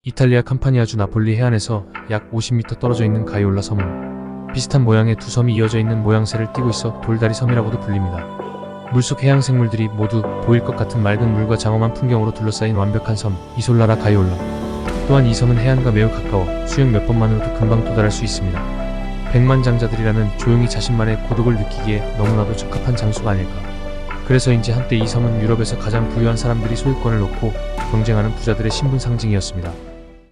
이탈리아 캄파니아주 나폴리 해안에서 약 50m 떨어져 있는 가이올라 섬은 비슷한 모양의 두 섬이 이어져 있는 모양새를 띠고 있어 돌다리 섬이라고도 불립니다. 물속 해양 생물들이 모두 보일 것 같은 맑은 물과 장엄한 풍경으로 둘러싸인 완벽한 섬, 이솔라라 가이올라. 또한 이 섬은 해안과 매우 가까워 수영 몇 번만으로도 금방 도달할 수 있습니다. 백만장자들이라면 조용히 자신만의 고독을 느끼기에 너무나도 적합한 장소가 아닐까. 그래서인지 한때 이 섬은 유럽에서 가장 부유한 사람들이 소유권을 놓고 경쟁하는 부자들의 신분 상징이었습니다.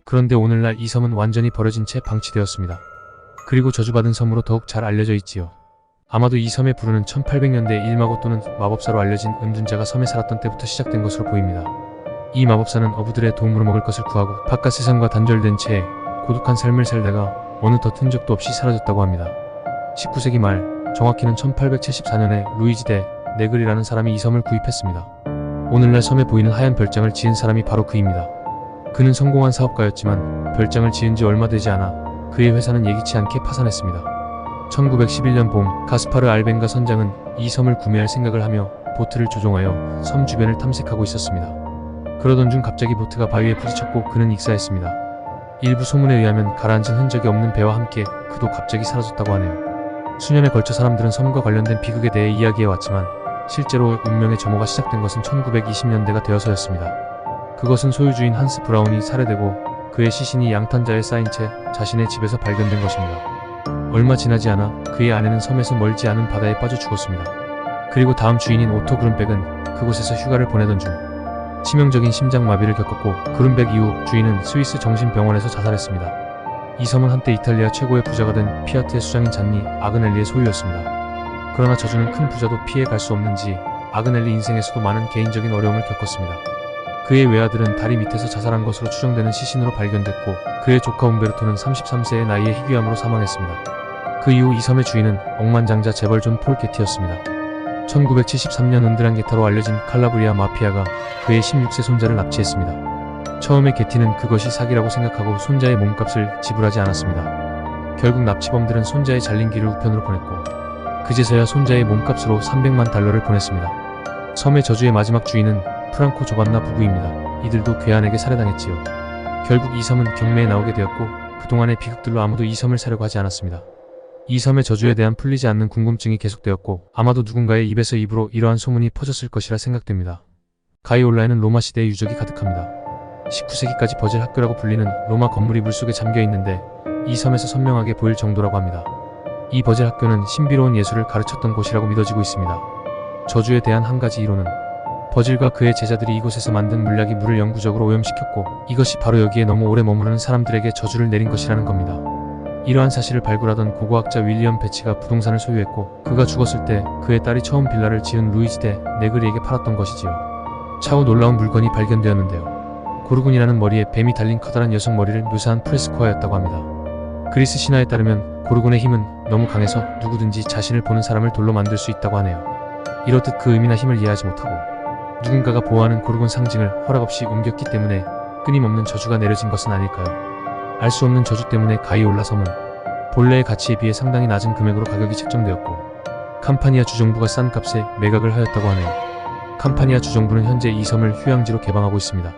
그런데 오늘날 이 섬은 완전히 버려진 채 방치되었습니다. 그리고 저주받은 섬으로 더욱 잘 알려져 있지요. 아마도 이 섬의 부르는 1800년대 일마고 또는 마법사로 알려진 은둔자가 섬에 살았던 때부터 시작된 것으로 보입니다. 이 마법사는 어부들의 도움으로 먹을 것을 구하고 바깥 세상과 단절된 채 고독한 삶을 살다가 어느덧 흔적도 없이 사라졌다고 합니다. 19세기 말, 정확히는 1874년에 루이지 데 네글이라는 사람이 이 섬을 구입했습니다. 오늘날 섬에 보이는 하얀 별장을 지은 사람이 바로 그입니다. 그는 성공한 사업가였지만 별장을 지은 지 얼마 되지 않아 그의 회사는 예기치 않게 파산했습니다. 1911년 봄, 가스파르 알벤가 선장은 이 섬을 구매할 생각을 하며 보트를 조종하여 섬 주변을 탐색하고 있었습니다. 그러던 중 갑자기 보트가 바위에 부딪혔고 그는 익사했습니다. 일부 소문에 의하면 가라앉은 흔적이 없는 배와 함께 그도 갑자기 사라졌다고 하네요. 수년에 걸쳐 사람들은 섬과 관련된 비극에 대해 이야기해왔지만 실제로 운명의 점호가 시작된 것은 1920년대가 되어서였습니다. 그것은 소유주인 한스 브라운이 살해되고 그의 시신이 양탄자에 쌓인 채 자신의 집에서 발견된 것입니다. 얼마 지나지 않아 그의 아내는 섬에서 멀지 않은 바다에 빠져 죽었습니다. 그리고 다음 주인인 오토 그룬백은 그곳에서 휴가를 보내던 중 치명적인 심장마비를 겪었고 그룬백 이후 주인은 스위스 정신병원에서 자살했습니다. 이 섬은 한때 이탈리아 최고의 부자가 된 피아트의 수장인 잔니 아그넬리의 소유였습니다. 그러나 저주는 큰 부자도 피해갈 수 없는지 아그넬리 인생에서도 많은 개인적인 어려움을 겪었습니다. 그의 외아들은 다리 밑에서 자살한 것으로 추정되는 시신으로 발견됐고 그의 조카 움베르토는 33세의 나이에 희귀암으로 사망했습니다. 그 이후 이 섬의 주인은 억만장자 재벌 존 폴 게티였습니다. 1973년 은드랑게타로 알려진 칼라브리아 마피아가 그의 16세 손자를 납치했습니다. 처음에 게티는 그것이 사기라고 생각하고 손자의 몸값을 지불하지 않았습니다. 결국 납치범들은 손자의 잘린 귀를 우편으로 보냈고 그제서야 손자의 몸값으로 300만 달러를 보냈습니다. 섬의 저주의 마지막 주인은 프랑코 조반나 부부입니다. 이들도 괴한에게 살해당했지요. 결국 이 섬은 경매에 나오게 되었고 그동안의 비극들로 아무도 이 섬을 사려고 하지 않았습니다. 이 섬의 저주에 대한 풀리지 않는 궁금증이 계속되었고 아마도 누군가의 입에서 입으로 이러한 소문이 퍼졌을 것이라 생각됩니다. 가이올라에는 로마 시대의 유적이 가득합니다. 19세기까지 버질 학교라고 불리는 로마 건물이 물속에 잠겨 있는데 이 섬에서 선명하게 보일 정도라고 합니다. 이 버질 학교는 신비로운 예술을 가르쳤던 곳이라고 믿어지고 있습니다. 저주에 대한 한 가지 이론은 버질과 그의 제자들이 이곳에서 만든 물약이 물을 영구적으로 오염시켰고 이것이 바로 여기에 너무 오래 머무르는 사람들에게 저주를 내린 것이라는 겁니다. 이러한 사실을 발굴하던 고고학자 윌리엄 베치가 부동산을 소유했고 그가 죽었을 때 그의 딸이 처음 빌라를 지은 루이지 데 네그리에게 팔았던 것이지요. 차후 놀라운 물건이 발견되었는데요. 고르군이라는 머리에 뱀이 달린 커다란 여성 머리를 묘사한 프레스코화였다고 합니다. 그리스 신화에 따르면 고르군의 힘은 너무 강해서 누구든지 자신을 보는 사람을 돌로 만들 수 있다고 하네요. 이렇듯 그 의미나 힘을 이해하지 못하고 누군가가 보호하는 고르군 상징을 허락없이 옮겼기 때문에 끊임없는 저주가 내려진 것은 아닐까요? 알 수 없는 저주 때문에 가이올라 섬은 본래의 가치에 비해 상당히 낮은 금액으로 가격이 책정되었고 캄파니아 주정부가 싼 값에 매각을 하였다고 하네요. 캄파니아 주정부는 현재 이 섬을 휴양지로 개방하고 있습니다.